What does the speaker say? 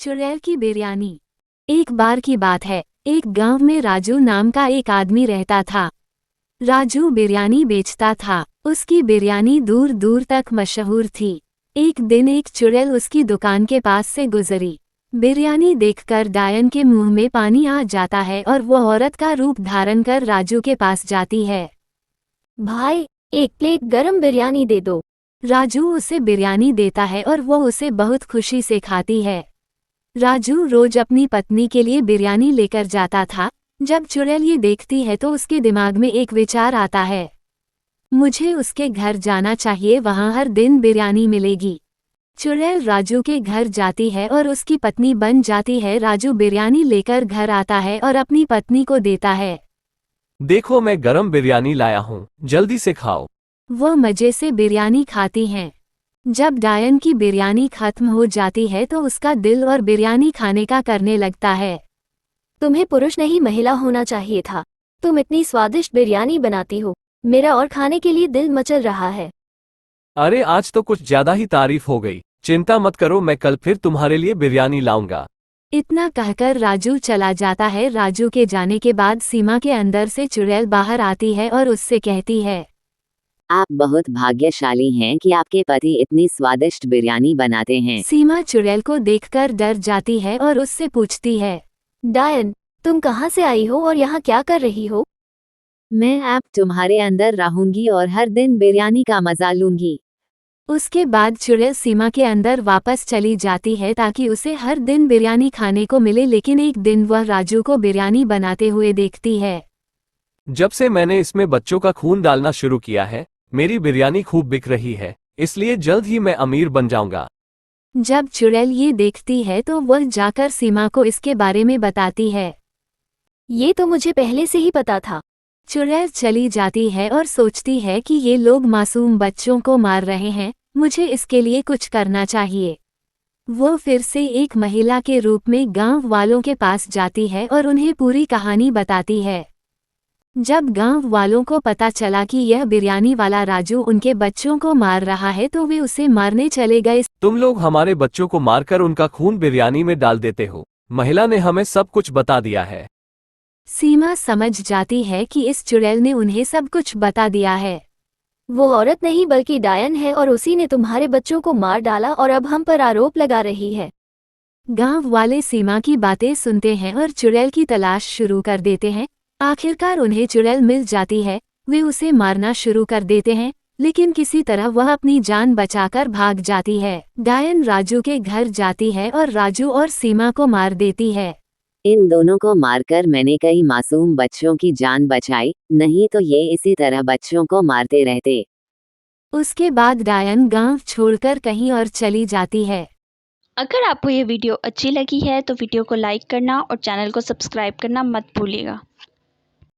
चुड़ैल की बिरयानी। एक बार की बात है, एक गांव में राजू नाम का एक आदमी रहता था। राजू बिरयानी बेचता था। उसकी बिरयानी दूर दूर तक मशहूर थी। एक दिन एक चुड़ैल उसकी दुकान के पास से गुजरी। बिरयानी देखकर डायन के मुंह में पानी आ जाता है और वो औरत का रूप धारण कर राजू के पास जाती है। भाई, एक प्लेट गरम बिरयानी दे दो। राजू उसे बिरयानी देता है और वो उसे बहुत खुशी से खाती है। राजू रोज अपनी पत्नी के लिए बिरयानी लेकर जाता था। जब चुड़ैल ये देखती है तो उसके दिमाग में एक विचार आता है, मुझे उसके घर जाना चाहिए, वहाँ हर दिन बिरयानी मिलेगी। चुड़ैल राजू के घर जाती है और उसकी पत्नी बन जाती है। राजू बिरयानी लेकर घर आता है और अपनी पत्नी को देता है। देखो, मैं गरम बिरयानी लाया हूँ, जल्दी से खाओ। वो मजे से बिरयानी खाती हैं। जब डायन की बिरयानी खत्म हो जाती है तो उसका दिल और बिरयानी खाने का करने लगता है। तुम्हें पुरुष नहीं महिला होना चाहिए था। तुम इतनी स्वादिष्ट बिरयानी बनाती हो, मेरा और खाने के लिए दिल मचल रहा है। अरे आज तो कुछ ज्यादा ही तारीफ हो गई। चिंता मत करो, मैं कल फिर तुम्हारे लिए बिरयानी लाऊंगा। इतना कहकर राजू चला जाता है। राजू के जाने के बाद सीमा के अंदर से चुड़ैल बाहर आती है और उससे कहती है, आप बहुत भाग्यशाली हैं कि आपके पति इतनी स्वादिष्ट बिरयानी बनाते हैं। सीमा चुड़ैल को देखकर डर जाती है और उससे पूछती है, डायन, तुम कहाँ से आई हो और यहाँ क्या कर रही हो? मैं अब तुम्हारे अंदर रहूंगी और हर दिन बिरयानी का मजा लूंगी। उसके बाद चुड़ैल सीमा के अंदर वापस चली जाती है ताकि उसे हर दिन बिरयानी खाने को मिले। लेकिन एक दिन वह राजू को बिरयानी बनाते हुए देखती है। जब से मैंने इसमें बच्चों का खून डालना शुरू किया है, मेरी बिरयानी खूब बिक रही है, इसलिए जल्द ही मैं अमीर बन जाऊंगा। जब चुड़ैल ये देखती है तो वह जाकर सीमा को इसके बारे में बताती है। ये तो मुझे पहले से ही पता था। चुड़ैल चली जाती है और सोचती है कि ये लोग मासूम बच्चों को मार रहे हैं, मुझे इसके लिए कुछ करना चाहिए। वो फिर से एक महिला के रूप में गांव वालों के पास जाती है और उन्हें पूरी कहानी बताती है। जब गांव वालों को पता चला कि यह बिरयानी वाला राजू उनके बच्चों को मार रहा है तो वे उसे मारने चले गए। तुम लोग हमारे बच्चों को मारकर उनका खून बिरयानी में डाल देते हो। महिला ने हमें सब कुछ बता दिया है। सीमा समझ जाती है कि इस चुड़ैल ने उन्हें सब कुछ बता दिया है। वो औरत नहीं बल्कि डायन है और उसी ने तुम्हारे बच्चों को मार डाला और अब हम पर आरोप लगा रही है। गांव वाले सीमा की बातें सुनते हैं और चुड़ैल की तलाश शुरू कर देते हैं। आखिरकार उन्हें चुड़ैल मिल जाती है। वे उसे मारना शुरू कर देते हैं, लेकिन किसी तरह वह अपनी जान बचाकर भाग जाती है। डायन राजू के घर जाती है और राजू और सीमा को मार देती है। इन दोनों को मारकर मैंने कई मासूम बच्चों की जान बचाई, नहीं तो ये इसी तरह बच्चों को मारते रहते। उसके बाद डायन गांव छोड़कर कहीं और चली जाती है। अगर आपको ये वीडियो अच्छी लगी है तो वीडियो को लाइक करना और चैनल को सब्सक्राइब करना मत भूलिएगा।